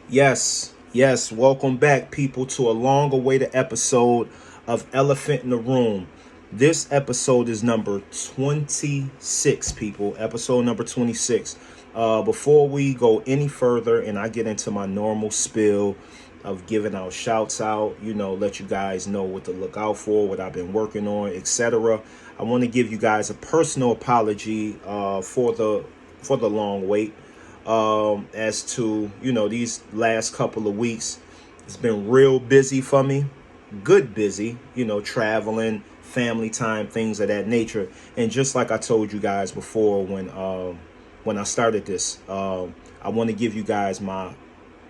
Yes, welcome back, people, to a long awaited episode of Elephant in the Room. This episode is number 26, people. Episode number 26. Before we go any further and I get into my normal spill of giving out shouts out, let you guys know what to look out for, what I've been working on, etc. I want to give you guys a personal apology for the long wait, as to these last couple of weeks. It's been real busy for me, good busy, traveling, family time, things of that nature. And just like I told you guys before, when I started this, I want to give you guys my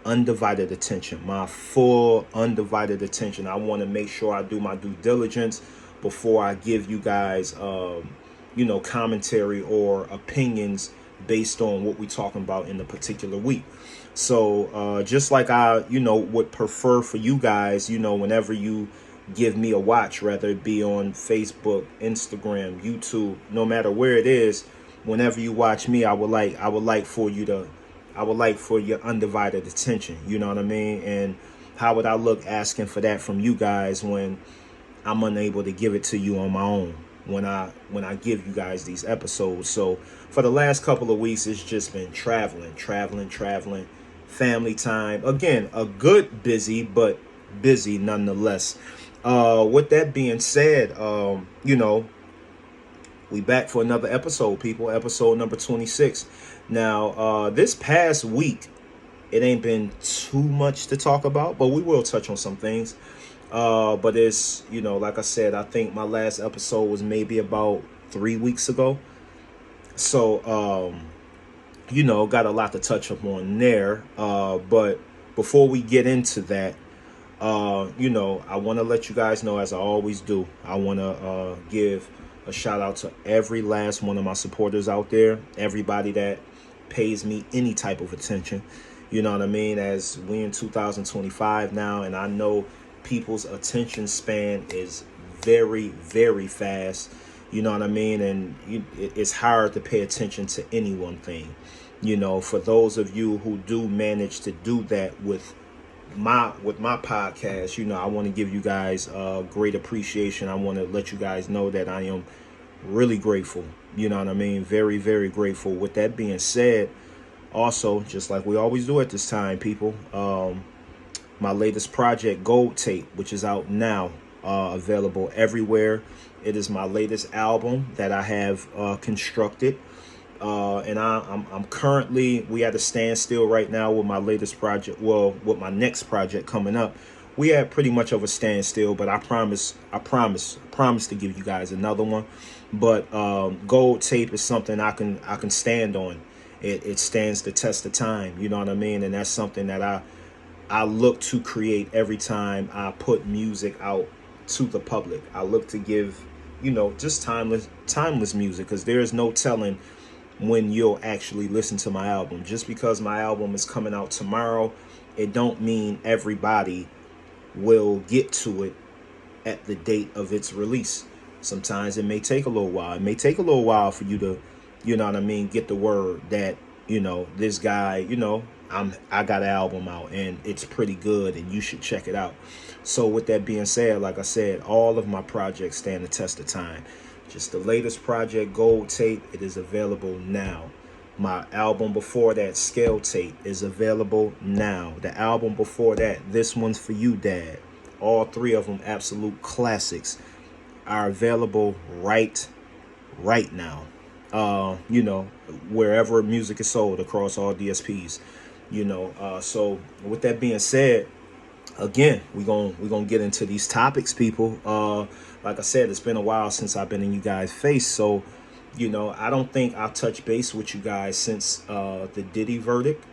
undivided attention, my full undivided attention. I want to make sure I do my due diligence before I give you guys commentary or opinions based on what we're talking about in the particular week. So just like I would prefer for you guys, whenever you give me a watch, whether it be on Facebook, Instagram, YouTube, no matter where it is, whenever you watch me, I would like for your undivided attention. You know what I mean? And how would I look asking for that from you guys when I'm unable to give it to you on my own when I give you guys these episodes? So for the last couple of weeks, it's just been traveling, family time. Again, a good busy, but busy nonetheless. With that being said, we back for another episode, people. Episode number 26. Now, this past week, it ain't been too much to talk about, but we will touch on some things. But it's, like I said, I think my last episode was maybe about 3 weeks ago. So, got a lot to touch upon there. But before we get into that, I want to let you guys know, as I always do, I want to give a shout out to every last one of my supporters out there, everybody that pays me any type of attention. You know what I mean? As we in 2025 now, and I know people's attention span is very, very fast. You know what I mean? And it's hard to pay attention to any one thing. For those of you who do manage to do that with my podcast, I want to give you guys great appreciation. I want to let you guys know that I am really grateful. You know what I mean? Very, very grateful. With that being said, also, just like we always do at this time, people, my latest project, Gold Tape, which is out now, available everywhere. It is my latest album that I have constructed. And I'm currently, we at a standstill right now with my latest project. Well, with my next project coming up, we at pretty much of a standstill. But I promise to give you guys another one. But Gold Tape is something I can stand on. It stands the test of time. You know what I mean? And that's something that I look to create every time I put music out to the public. I look to give just timeless music, because there is no telling when you'll actually listen to my album. Just because my album is coming out tomorrow, it don't mean everybody will get to it at the date of its release. Sometimes it may take a little while. It may take a little while for you to, get the word that, this guy, I got an album out and it's pretty good and you should check it out. So with that being said, like I said, all of my projects stand the test of time. Just the latest project, Gold Tape, it is available now. My album before that, Scale Tape, is available now. The album before that, This One's For You, Dad. All three of them absolute classics are available right now. Wherever music is sold across all DSPs. So with that being said, again, we're gonna get into these topics, people. Like I said, it's been a while since I've been in you guys' face, so I don't think I'll touch base with you guys since the Diddy verdict,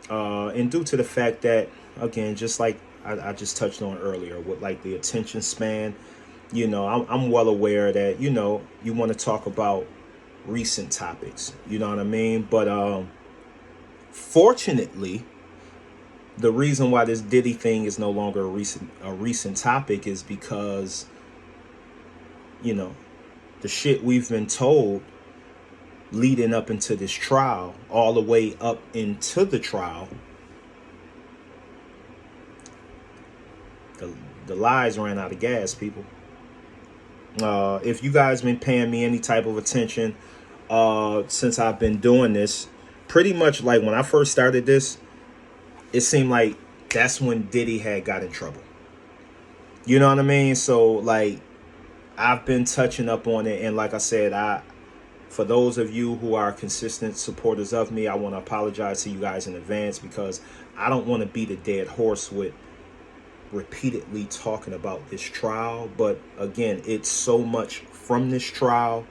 and due to the fact that, again, just like I just touched on earlier, with like the attention span, I'm well aware that you want to talk about recent topics, you know what I mean? But fortunately, the reason why this Diddy thing is no longer a recent topic is because the shit we've been told leading up into this trial, all the way up into the trial, The lies ran out of gas, people. If you guys been paying me any type of attention since I've been doing this, pretty much like when I first started this, it seemed like that's when Diddy had got in trouble. You know what I mean? So like I've been touching up on it, and like I said, for those of you who are consistent supporters of me, I want to apologize to you guys in advance, because I don't want to beat a dead horse with repeatedly talking about this trial. But again, it's so much from this trial,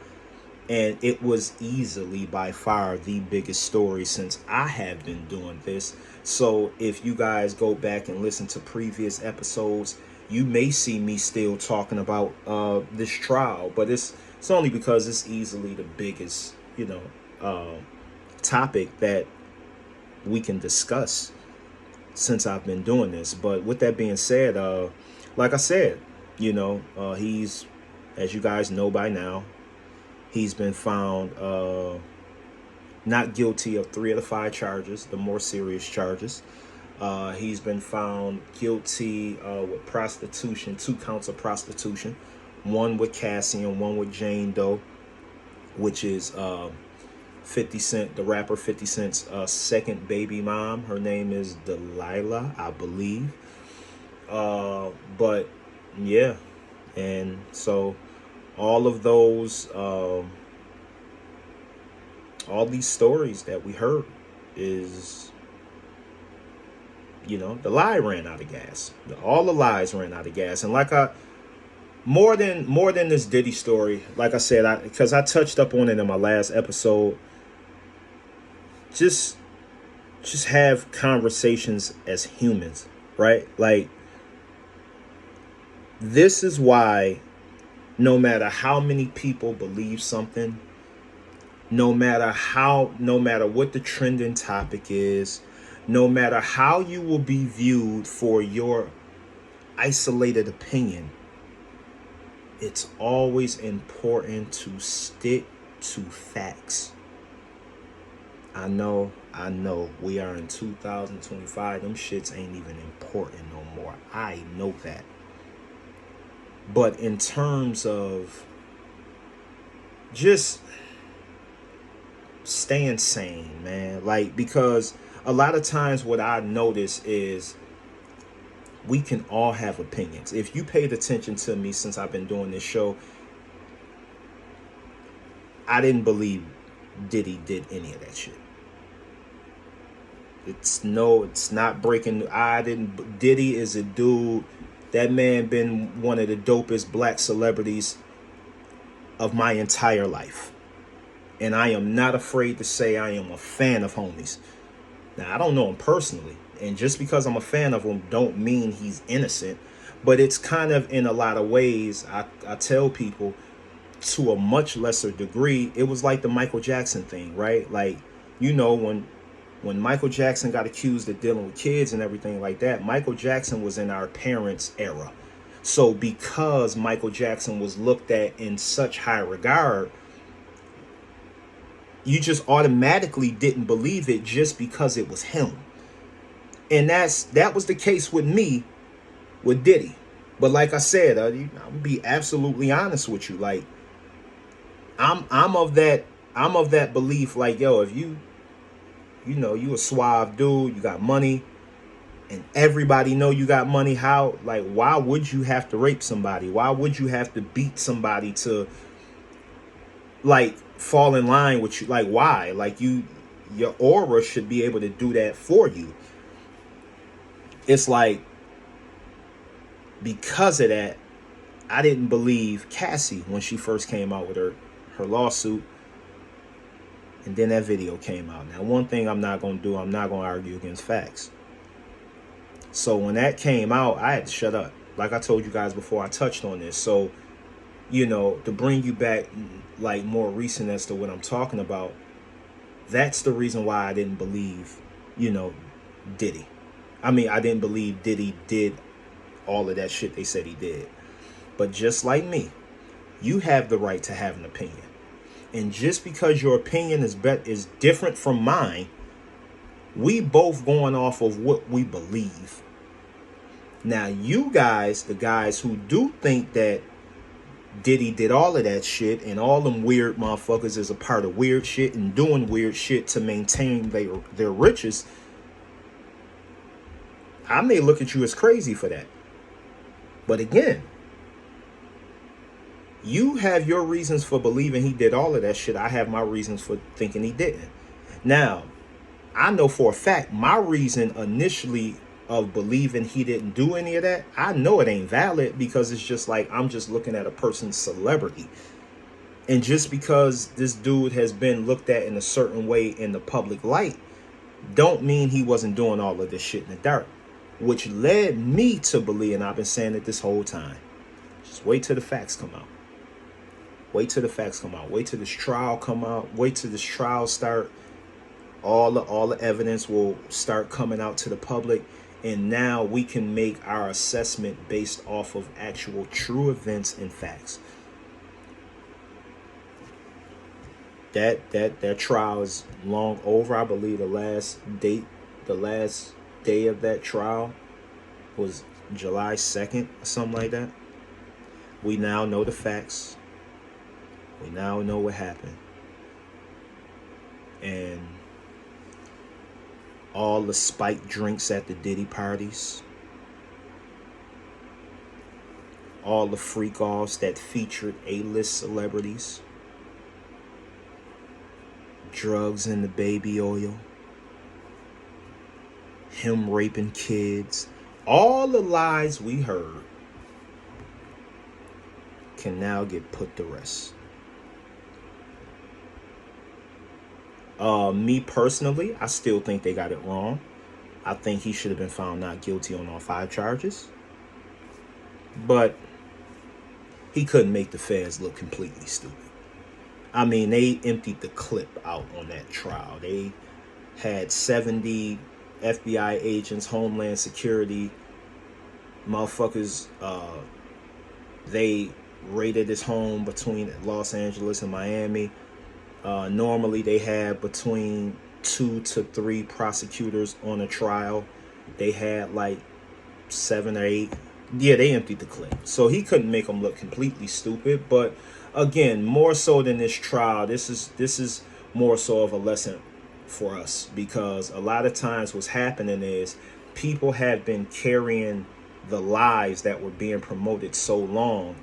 and it was easily by far the biggest story since I have been doing this. So if you guys go back and listen to previous episodes, you may see me still talking about this trial, but it's only because it's easily the biggest, topic that we can discuss since I've been doing this. But with that being said, like I said, he's, as you guys know by now, he's been found not guilty of 3 of the 5 charges, the more serious charges. He's been found guilty with prostitution, 2 counts of prostitution, 1 with Cassie and 1 with Jane Doe, which is 50 Cent, the rapper 50 Cent's second baby mom. Her name is Delilah, I believe. But yeah, and so all of those, all these stories that we heard is, the lie ran out of gas. All the lies ran out of gas. And like more than this Diddy story, like I said, because I touched up on it in my last episode, just have conversations as humans, right? Like, this is why no matter how many people believe something, no matter what the trending topic is, no matter how you will be viewed for your isolated opinion, it's always important to stick to facts. I know, we are in 2025. Them shits ain't even important no more. I know that. But in terms of just staying sane, man, like, because a lot of times what I notice is we can all have opinions. If you paid attention to me since I've been doing this show, I didn't believe Diddy did any of that shit. It's not breaking. Diddy is a dude. That man been one of the dopest black celebrities of my entire life. And I am not afraid to say I am a fan of homies. Now, I don't know him personally. And just because I'm a fan of him don't mean he's innocent. But it's kind of, in a lot of ways, I tell people, to a much lesser degree, it was like the Michael Jackson thing, right? Like, when Michael Jackson got accused of dealing with kids and everything like that, Michael Jackson was in our parents' era. So because Michael Jackson was looked at in such high regard, you just automatically didn't believe it just because it was him. And that was the case with me, with Diddy. But like I said, I'm gonna be absolutely honest with you. Like, I'm of that belief. Like, yo, if you a suave dude, you got money, and everybody know you got money, why would you have to rape somebody? Why would you have to beat somebody to, like, fall in line with you? Like, why? Like, your aura should be able to do that for you. It's like, because of that, I didn't believe Cassie when she first came out with her lawsuit. And then that video came out. Now, one thing I'm not going to do, I'm not going to argue against facts. So when that came out, I had to shut up. Like I told you guys before, I touched on this. So, to bring you back, like, more recent as to what I'm talking about, that's the reason why I didn't believe, Diddy. I mean, I didn't believe Diddy did all of that shit they said he did. But just like me, you have the right to have an opinion. And just because your opinion is different from mine, we both going off of what we believe. Now, you guys, the guys who do think that Diddy did all of that shit and all them weird motherfuckers is a part of weird shit and doing weird shit to maintain their riches, I may look at you as crazy for that. But again, you have your reasons for believing he did all of that shit. I have my reasons for thinking he didn't. Now, I know for a fact my reason initially of believing he didn't do any of that, I know it ain't valid, because it's just like I'm just looking at a person's celebrity. And just because this dude has been looked at in a certain way in the public light, don't mean he wasn't doing all of this shit in the dark. Which led me to believe, and I've been saying it this whole time, just wait till the facts come out. Wait till the facts come out. Wait till this trial come out. Wait till this trial start. All the evidence will start coming out to the public. And now we can make our assessment based off of actual true events and facts. That trial is long over. I believe the last day of that trial was July 2nd or something like that. We now know the facts. We now know what happened. And all the spiked drinks at the Diddy parties, all the freak-offs that featured A-list celebrities, drugs in the baby oil, him raping kids, all the lies we heard can now get put to rest. Me personally, I still think they got it wrong. I think he should have been found not guilty on all 5 charges. But he couldn't make the feds look completely stupid. I mean, they emptied the clip out on that trial. They had 70 FBI agents, Homeland Security, motherfuckers. They raided his home between Los Angeles and Miami. Normally they have between 2 to 3 prosecutors on a trial. They had like 7 or 8. Yeah, they emptied the clip. So he couldn't make them look completely stupid. But again, more so than this trial, this is more so of a lesson for us, because a lot of times what's happening is people have been carrying the lies that were being promoted so long,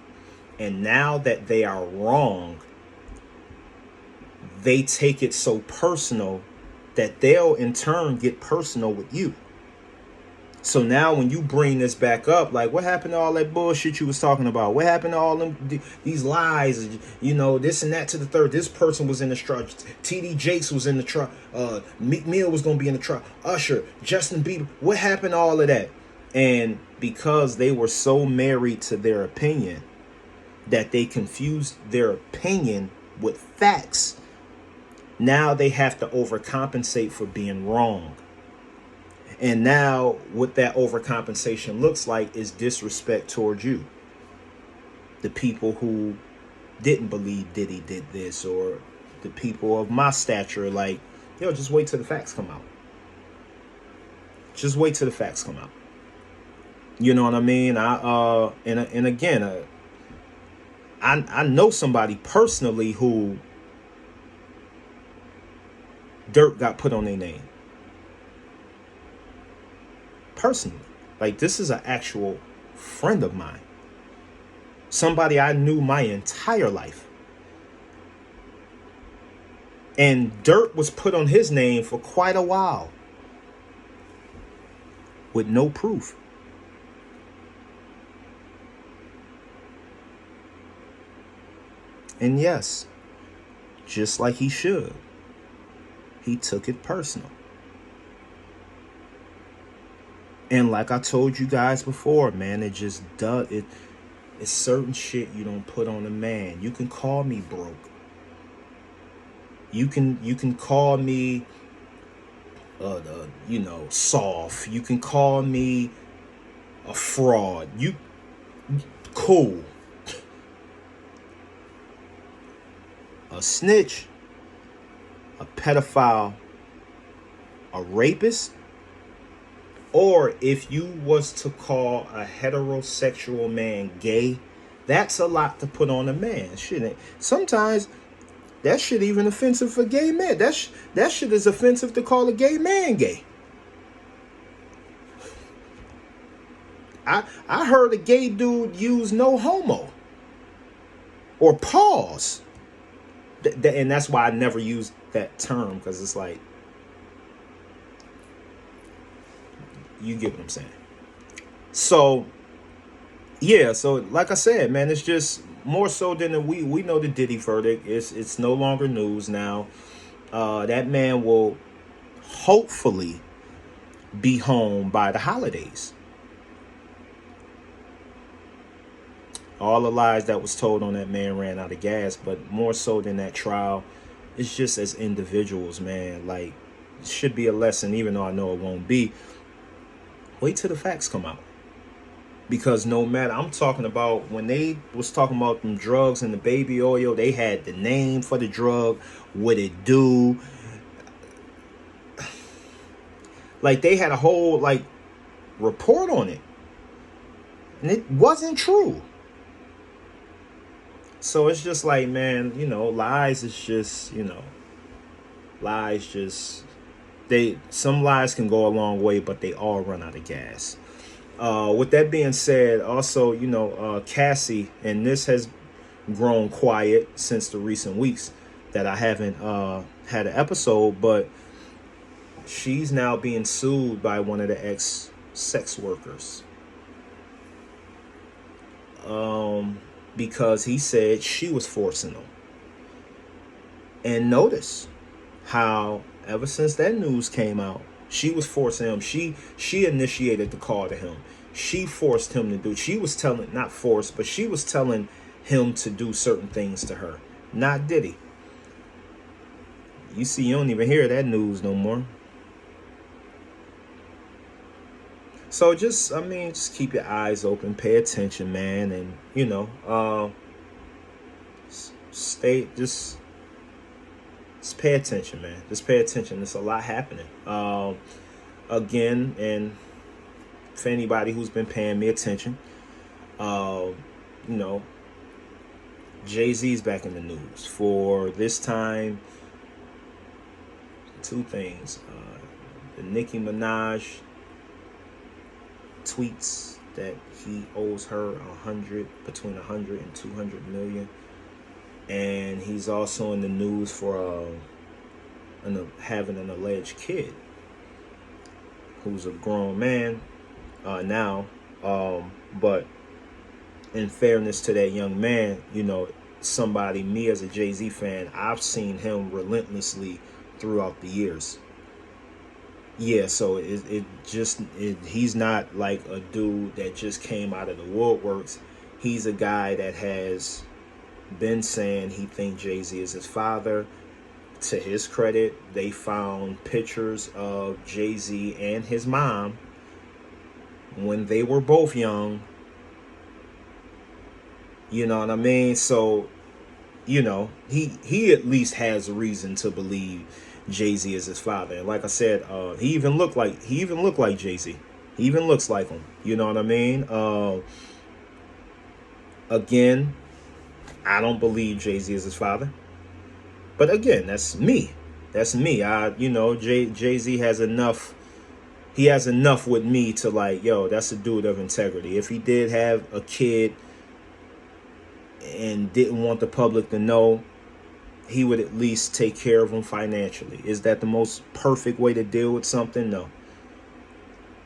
and now that they are wrong, they take it so personal that they'll in turn get personal with you. So now when you bring this back up, like, what happened to all that bullshit you was talking about? What happened to all them these lies? You know, this and that to the third. This person was in the trial. TD Jakes was in the trial. Meek Mill was going to be in the trial. Usher, Justin Bieber. What happened to all of that? And because they were so married to their opinion that they confused their opinion with facts, now they have to overcompensate for being wrong. And now what that overcompensation looks like is disrespect towards you. The people who didn't believe Diddy did this, or the people of my stature, like, yo, just wait till the facts come out. Just wait till the facts come out. You know what I mean? And again, I know somebody personally who dirt got put on their name. Personally, like, this is an actual friend of mine, somebody I knew my entire life, and dirt was put on his name for quite a while with no proof. And yes, just like he should, he took it personal. And like I told you guys before, man, it just does it. It's certain shit you don't put on a man. You can call me broke. You can call me, soft. You can call me a fraud. Cool. A snitch, a pedophile, a rapist, Or if you was to call a heterosexual man gay, that's a lot to put on a man, shouldn't it? Sometimes that shit even offensive for gay men. That shit is offensive to call a gay man gay. I heard a gay dude use no homo or pause. And that's why I never used that term, because it's like, you get what I'm saying. So yeah, so like I said, man, it's just more so than we know the Diddy verdict. It's no longer news now. That man will hopefully be home by the holidays. All the lies that was told on that man ran out of gas, but more so than that trial, it's just as individuals, man, like, it should be a lesson, even though I know it won't be. Wait till the facts come out. Because no matter, I'm talking about when they was talking about them drugs and the baby oil, they had the name for the drug, what it do. Like, they had a whole, like, report on it. And it wasn't true. So it's just like, man, lies is just, lies just, some lies can go a long way, but they all run out of gas. With that being said, also, Cassie, and this has grown quiet since the recent weeks that I haven't had an episode, but she's now being sued by one of the ex-sex workers. Because he said she was forcing him. And notice how ever since that news came out, she was forcing him. She initiated the call to him. She forced him to do. She was telling, not forced, but she was telling him to do certain things to her. Not Diddy. You see, you don't even hear that news no more. So just keep your eyes open, pay attention, man, and just pay attention, man. Just pay attention. There's a lot happening. Again, and for anybody who's been paying me attention, Jay-Z's back in the news for this time. Two things: the Nicki Minaj tweets that he owes her between 100 and 200 million, and he's also in the news for having an alleged kid who's a grown man now, but in fairness to that young man, me as a Jay-Z fan, I've seen him relentlessly throughout the years. Yeah, so he's not like a dude that just came out of the woodworks. He's a guy that has been saying he thinks Jay-Z is his father. To his credit, they found pictures of Jay-Z and his mom when they were both young. You know what I mean? So, he at least has reason to believe Jay-Z is his father. And like I said, he even looked like Jay-Z. He even looks like him. You know what I mean? Again, I don't believe Jay-Z is his father. But again, that's me. Jay-Z has enough. He has enough with me to like, that's a dude of integrity. If he did have a kid and didn't want the public to know, he would at least take care of him financially. Is that the most perfect way to deal with something? No.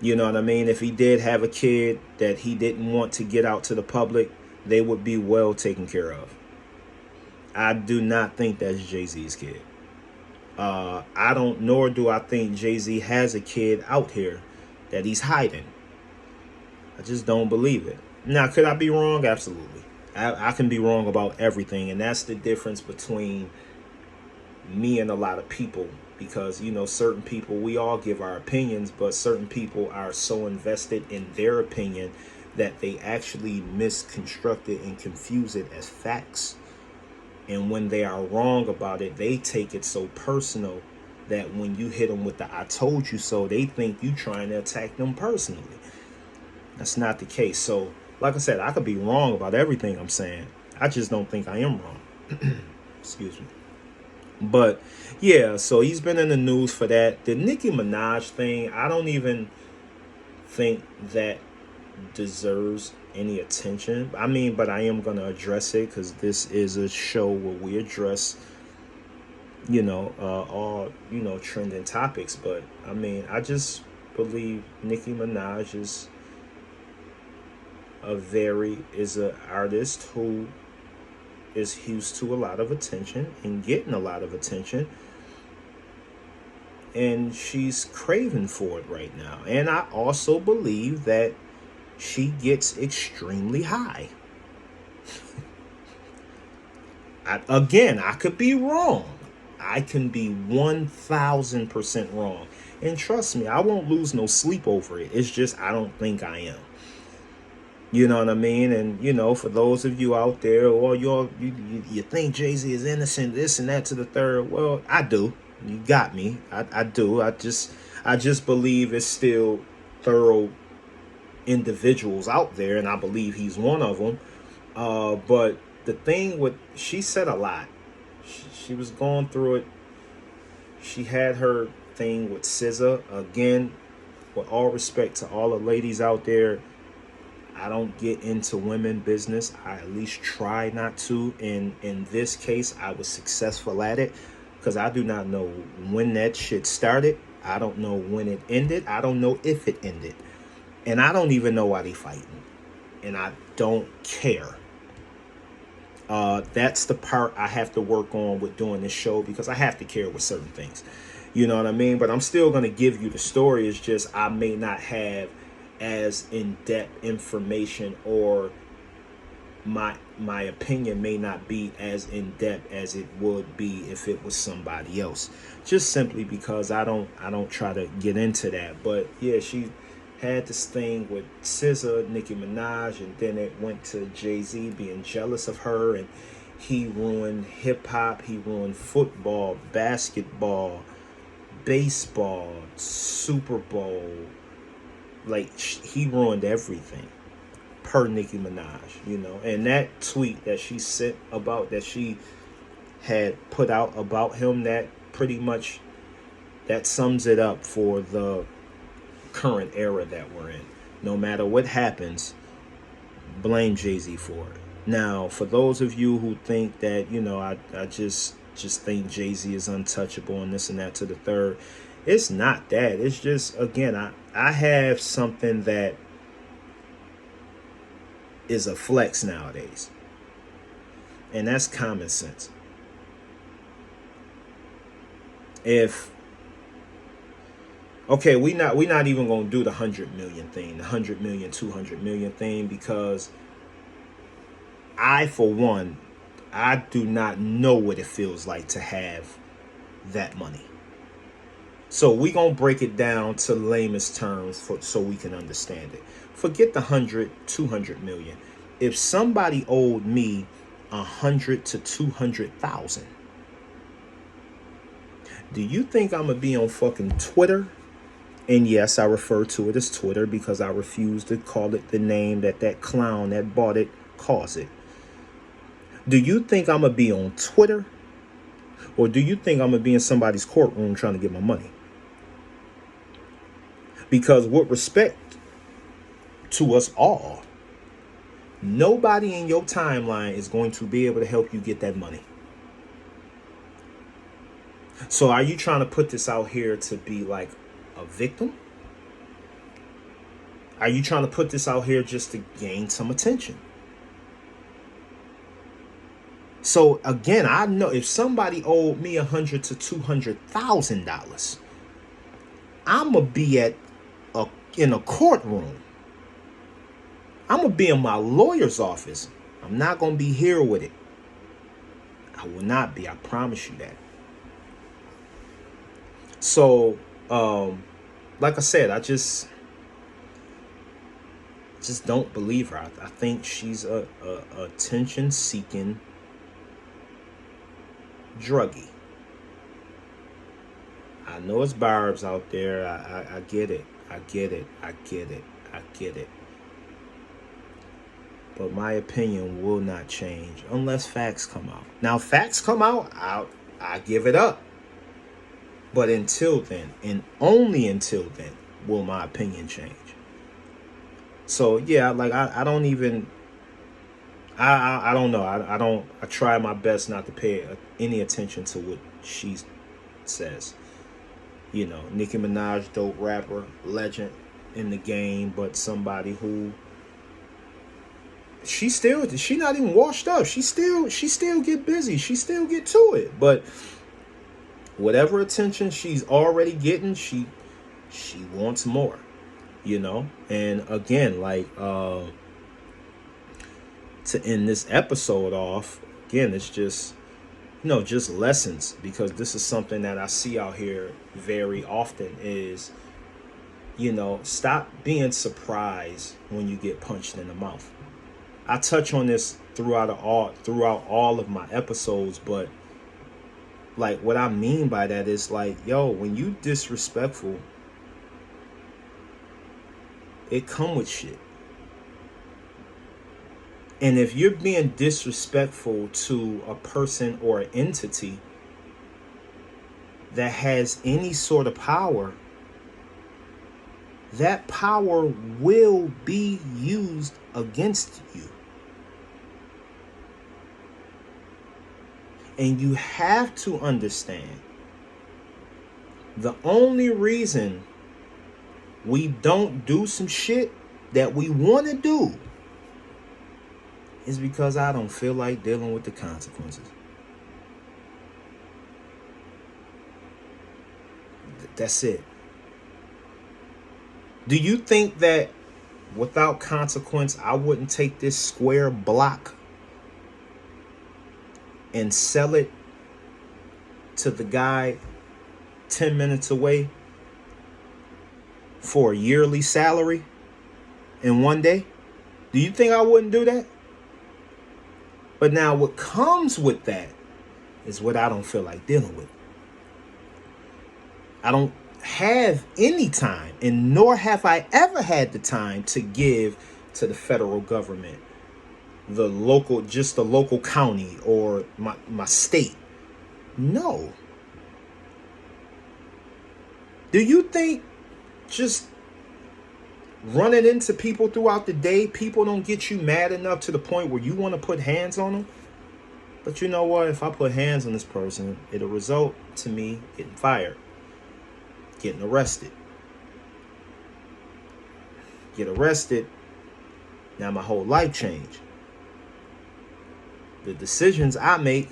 You know what I mean? If he did have a kid that he didn't want to get out to the public, they would be well taken care of. I do not think that's Jay-Z's kid. Nor do I think Jay-Z has a kid out here that he's hiding. I just don't believe it. Now, could I be wrong? Absolutely. I can be wrong about everything, and that's the difference between me and a lot of people, because certain people, we all give our opinions, but certain people are so invested in their opinion that they actually misconstruct it and confuse it as facts. And when they are wrong about it, they take it so personal that when you hit them with the "I told you so," they think you trying to attack them personally. That's not the case. So, like I said, I could be wrong about everything I'm saying. I just don't think I am wrong. Excuse me. But yeah, so he's been in the news for that. The Nicki Minaj thing, I don't even think that deserves any attention. I mean, but I am going to address it because this is a show where we address, all, trending topics. But I mean, I just believe Nicki Minaj is an artist who is used to a lot of attention and getting a lot of attention, and she's craving for it right now. And I also believe that she gets extremely high. I could be wrong. I can be 1,000% wrong. And trust me, I won't lose no sleep over it. It's just I don't think I am. You know what I mean? And, for those of you out there, or you think Jay-Z is innocent, this and that to the third. Well, I do. You got me. I do. I just believe it's still thorough individuals out there, and I believe he's one of them. But the thing she said a lot. She was going through it. She had her thing with SZA. Again, with all respect to all the ladies out there, I don't get into women business. I at least try not to. And in this case, I was successful at it because I do not know when that shit started. I don't know when it ended. I don't know if it ended. And I don't even know why they fighting. And I don't care. That's the part I have to work on with doing this show, because I have to care with certain things. You know what I mean? But I'm still going to give you the story. It's just I may not have as in-depth information, or my opinion may not be as in-depth as it would be if it was somebody else, just simply because I don't try to get into that. But yeah, she had this thing with SZA, Nicki Minaj, and then it went to Jay-Z being jealous of her, and he ruined hip-hop, he ruined football, basketball, baseball, Super Bowl. Like, he ruined everything, per Nicki Minaj, and that tweet that she sent about, that she had put out about him, that pretty much, that sums it up for the current era that we're in. No matter what happens, blame Jay-Z for it. Now, for those of you who think that, I just think Jay-Z is untouchable and this and that to the third, it's not that. It's just, again, I have something that is a flex nowadays, and that's common sense. We're not even gonna do the 100 million thing, the 100 million, 200 million thing, because for one, I do not know what it feels like to have that money. So we're going to break it down to lamest terms so we can understand it. Forget the 100, 200 million. If somebody owed me 100 to 200,000, do you think I'm going to be on fucking Twitter? And yes, I refer to it as Twitter because I refuse to call it the name that clown that bought it calls it. Do you think I'm going to be on Twitter? Or do you think I'm going to be in somebody's courtroom trying to get my money? Because with respect to us all, nobody in your timeline is going to be able to help you get that money. So are you trying to put this out here to be like a victim? Are you trying to put this out here just to gain some attention? So again, I know if somebody owed me $100,000 to $200,000, I'm gonna be in a courtroom. I'm gonna be in my lawyer's office. I'm not gonna be here with it. I will not be. I promise you that. So, like I said, I just don't believe her. I think she's a attention-seeking druggie. I know it's barbs out there. I get it. I get it. I get it. I get it. But my opinion will not change unless facts come out. Now, facts come out, I give it up. But until then, and only until then, will my opinion change. So yeah, like I don't even I don't know. I try my best not to pay any attention to what she says. You know, Nicki Minaj, dope rapper, legend in the game, but somebody who she not even washed up. She still get busy. She still get to it. But whatever attention she's already getting, she wants more. You know? And again, like to end this episode off, again, it's just, just lessons, because this is something that I see out here very often is, stop being surprised when you get punched in the mouth. I touch on this throughout all of my episodes, but like what I mean by that is like, when you disrespectful, it come with shit. And if you're being disrespectful to a person or an entity that has any sort of power, that power will be used against you. And you have to understand, the only reason we don't do some shit that we want to do is because I don't feel like dealing with the consequences. That's it. Do you think that without consequence, I wouldn't take this square block and sell it to the guy 10 minutes away for a yearly salary in one day? Do you think I wouldn't do that? But now what comes with that is what I don't feel like dealing with. I don't have any time, and nor have I ever had the time to give to the federal government, the local county or my state. No. Do you think just running into people throughout the day, people don't get you mad enough to the point where you want to put hands on them? But you know what? If I put hands on this person, it'll result to me getting fired, getting arrested. Get arrested, now my whole life changed. The decisions I make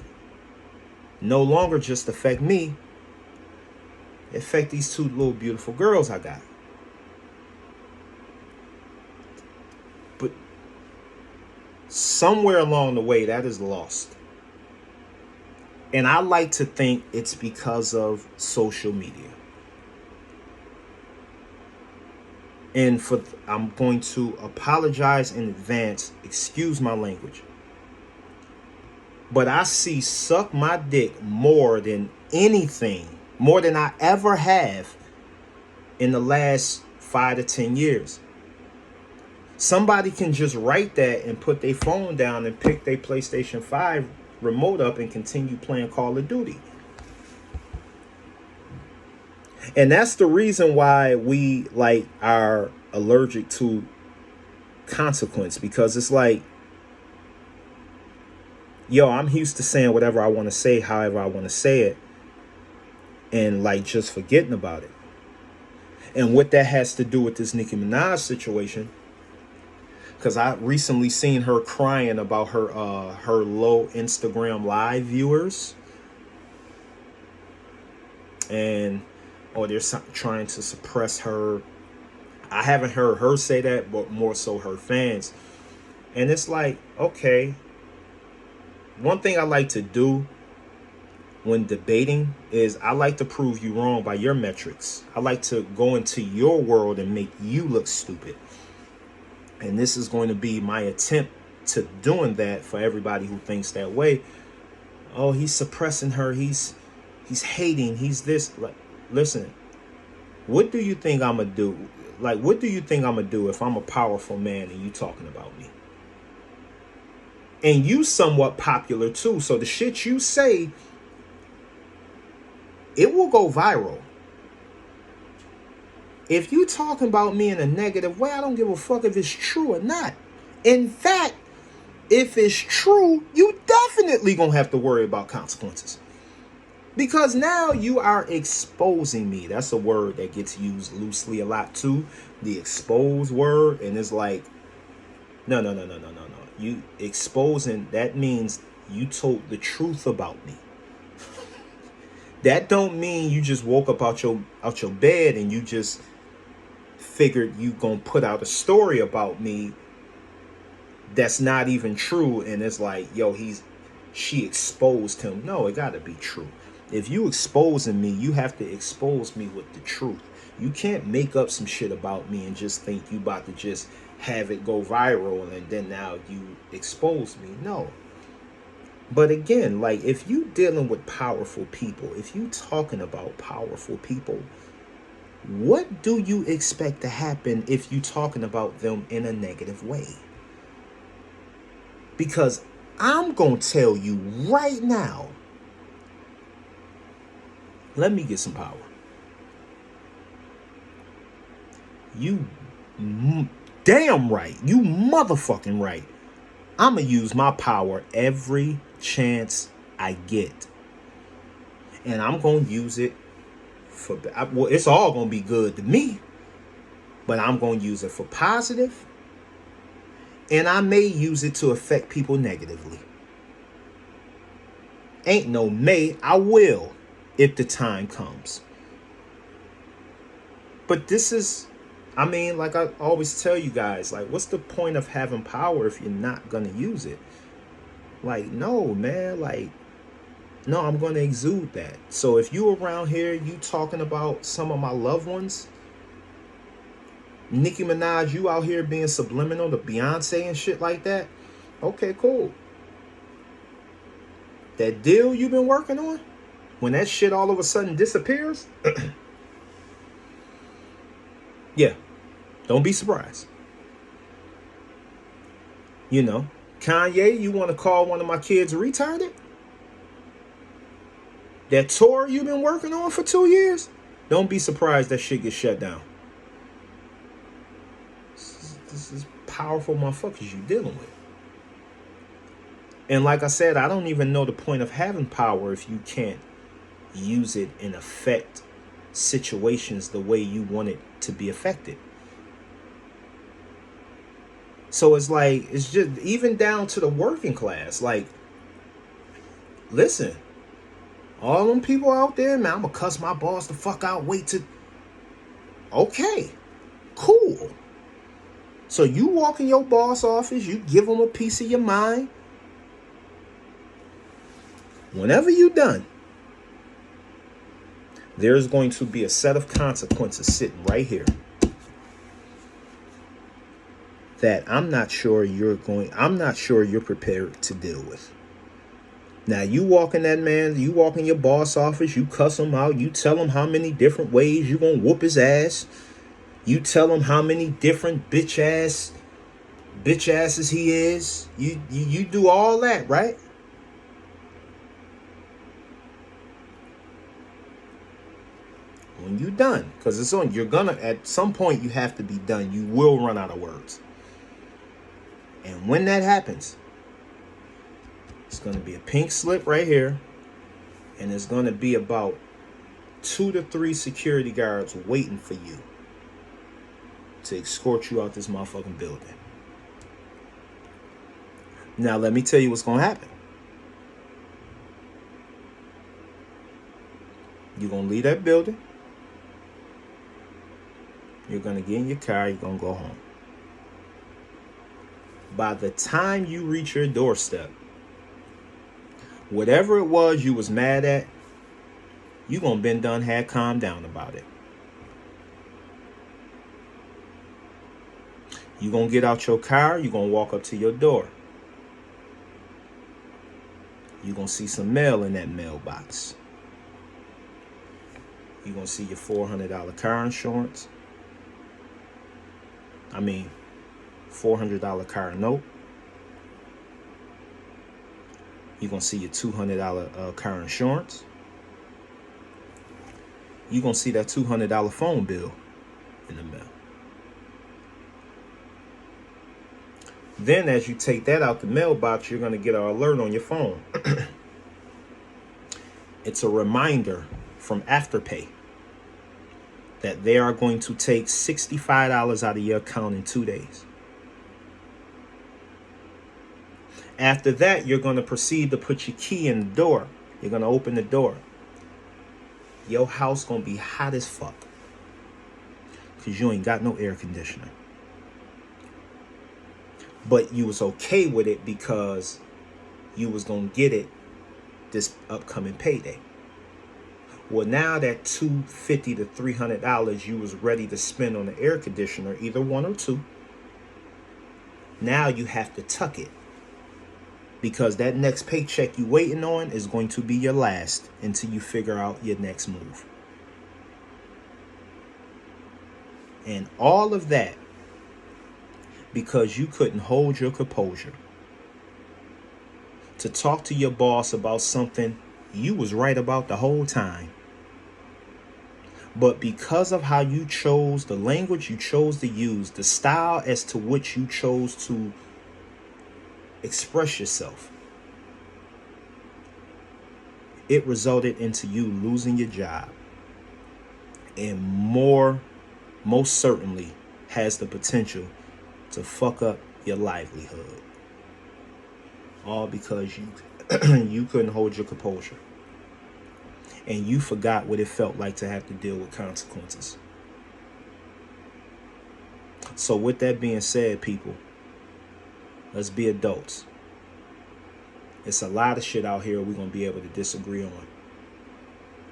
no longer just affect me. It affect these two little beautiful girls I got. But somewhere along the way, that is lost. And I like to think it's because of social media. And I'm going to apologize in advance. Excuse my language. But I see suck my dick more than anything, more than I ever have in the last 5 to 10 years. Somebody can just write that and put their phone down and pick their PlayStation 5 remote up and continue playing Call of Duty. And that's the reason why we are allergic to consequence, because it's like, I'm used to saying whatever I want to say, however I want to say it, and just forgetting about it. And what that has to do with this Nicki Minaj situation, because I recently seen her crying about her low Instagram live viewers, and they're trying to suppress her. I haven't heard her say that, but more so her fans. And it's like, okay, one thing I like to do when debating is I like to prove you wrong by your metrics. I like to go into your world and make you look stupid. And this is going to be my attempt to doing that for everybody who thinks that way. Oh, he's suppressing her. He's hating. He's this. Listen, what do you think I'm going to do? Like, what do you think I'm going to do if I'm a powerful man and you talking about me? And you somewhat popular too. So the shit you say, it will go viral. If you talking about me in a negative way, I don't give a fuck if it's true or not. In fact, if it's true, you definitely gonna have to worry about consequences. Because now you are exposing me. That's a word that gets used loosely a lot too. The expose word. And it's like, no. You exposing, that means you told the truth about me. That don't mean you just woke up out your bed and you just figured you gonna put out a story about me that's not even true, and it's like, yo, she exposed him. No, it gotta be true. If you exposing me, you have to expose me with the truth. You can't make up some shit about me and just think you about to just have it go viral and then now you expose me. No. But again, like, if you dealing with powerful people, if you talking about powerful people, what do you expect to happen if you talking about them in a negative way? Because I'm going to tell you right now, let me get some power. You damn right. You motherfucking right. I'm going to use my power every chance I get. And I'm going to use it for, well, it's all going to be good to me. But I'm going to use it for positive. And I may use it to affect people negatively. Ain't no may, I will if the time comes. But this is, I mean, like I always tell you guys, like, what's the point of having power if you're not going to use it? Like, no, man, like, no, I'm going to exude that. So if you around here, you talking about some of my loved ones, Nicki Minaj, you out here being subliminal to Beyonce and shit like that, okay, cool. That deal you've been working on, when that shit all of a sudden disappears, yeah, don't be surprised. You know, Kanye, you want to call one of my kids retarded? That tour you've been working on for 2 years, don't be surprised that shit gets shut down. This is powerful motherfuckers you dealing with. And like I said, I don't even know the point of having power if you can't use it and affect situations the way you want it to be affected. So it's like, it's just even down to the working class. Like, listen, all them people out there, man, I'm gonna cuss my boss the fuck out. Wait to, okay, cool. So you walk in your boss office, you give them a piece of your mind. Whenever you're done, there's going to be a set of consequences sitting right here that I'm not sure you're prepared to deal with. Now, you walk in your boss office, you cuss him out, you tell him how many different ways you're going to whoop his ass. You tell him how many different bitch asses he is. You do all that, right? When you're done, because you're gonna, at some point you have to be done. You will run out of words. And when that happens, it's gonna be a pink slip right here, and it's gonna be about 2 to 3 security guards waiting for you to escort you out this motherfucking building. Now let me tell you what's gonna happen. You're gonna leave that building. You're going to get in your car. You're going to go home. By the time you reach your doorstep, whatever it was you was mad at, you're going to been done, had calmed down about it. You're going to get out your car. You're going to walk up to your door. You're going to see some mail in that mailbox. You're going to see your $400 car insurance. $400 car note. You're going to see your $200 car insurance. You're going to see that $200 phone bill in the mail. Then as you take that out the mailbox, you're going to get an alert on your phone. It's a reminder from Afterpay that they are going to take $65 out of your account in 2 days. After that, you're going to proceed to put your key in the door. You're going to open the door. Your house going to be hot as fuck because you ain't got no air conditioner. But you was okay with it because you was going to get it this upcoming payday. Well, now that $250 to $300 you was ready to spend on the air conditioner, either one or two, now you have to tuck it. Because that next paycheck you waiting on is going to be your last until you figure out your next move. And all of that because you couldn't hold your composure to talk to your boss about something you was right about the whole time. But because of how you chose, the language you chose to use, the style as to which you chose to express yourself, it resulted into you losing your job, and most certainly has the potential to fuck up your livelihood. All because you couldn't hold your composure. And you forgot what it felt like to have to deal with consequences. So with that being said, people, let's be adults. It's a lot of shit out here we're going to be able to disagree on.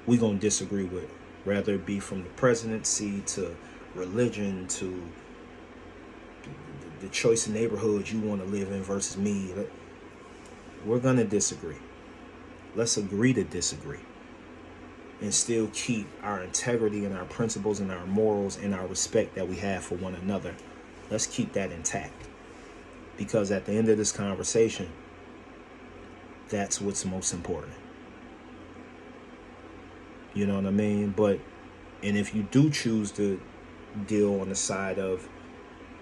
We're going to disagree with, whether it be from the presidency to religion to the choice of neighborhoods you want to live in versus me. We're going to disagree. Let's agree to disagree and still keep our integrity and our principles and our morals and our respect that we have for one another. Let's keep that intact. Because at the end of this conversation, that's what's most important. You know what I mean? And if you do choose to deal on the side of,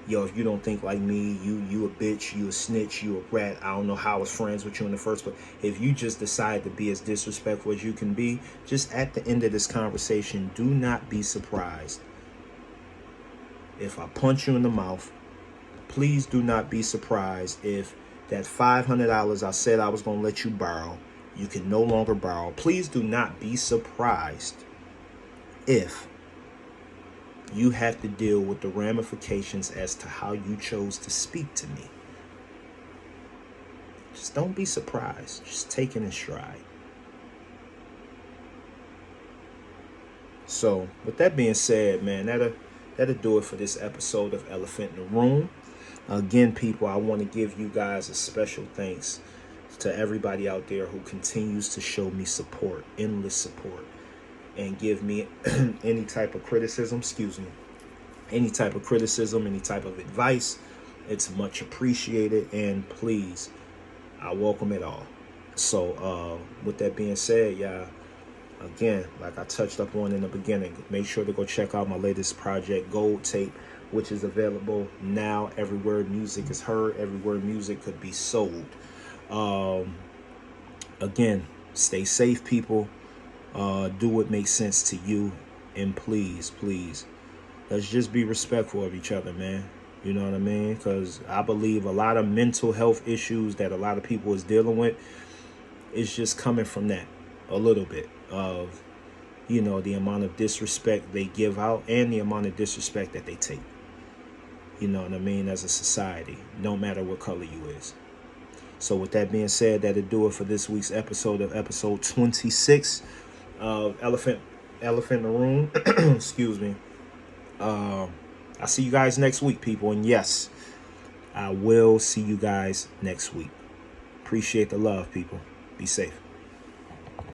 yo, if you don't think like me, you a bitch, you a snitch, you a rat, I don't know how I was friends with you in the first place. If you just decide to be as disrespectful as you can be, just at the end of this conversation, do not be surprised if I punch you in the mouth. Please do not be surprised if that $500 I said I was going to let you borrow, you can no longer borrow. Please do not be surprised if you have to deal with the ramifications as to how you chose to speak to me. Just don't be surprised. Just take it in stride. So, with that being said, man, that'll do it for this episode of Elephant in the Room. Again, people, I want to give you guys a special thanks to everybody out there who continues to show me support, endless support, and give me any type of criticism, any type of advice. It's much appreciated, and please, I welcome it all. So with that being said, y'all, again, like I touched up on in the beginning, make sure to go check out my latest project, Gold Tape, which is available now everywhere music is heard, everywhere music could be sold. Again, stay safe, people. Do what makes sense to you, and please, let's just be respectful of each other, man. You know what I mean? Because I believe a lot of mental health issues that a lot of people is dealing with is just coming from that, a little bit of, the amount of disrespect they give out and the amount of disrespect that they take. You know what I mean? As a society, no matter what color you is. So with that being said, that'll do it for this week's episode of episode 26 of Elephant in the Room. Excuse me. I'll see you guys next week, people. And yes, I will see you guys next week. Appreciate the love, people. Be safe.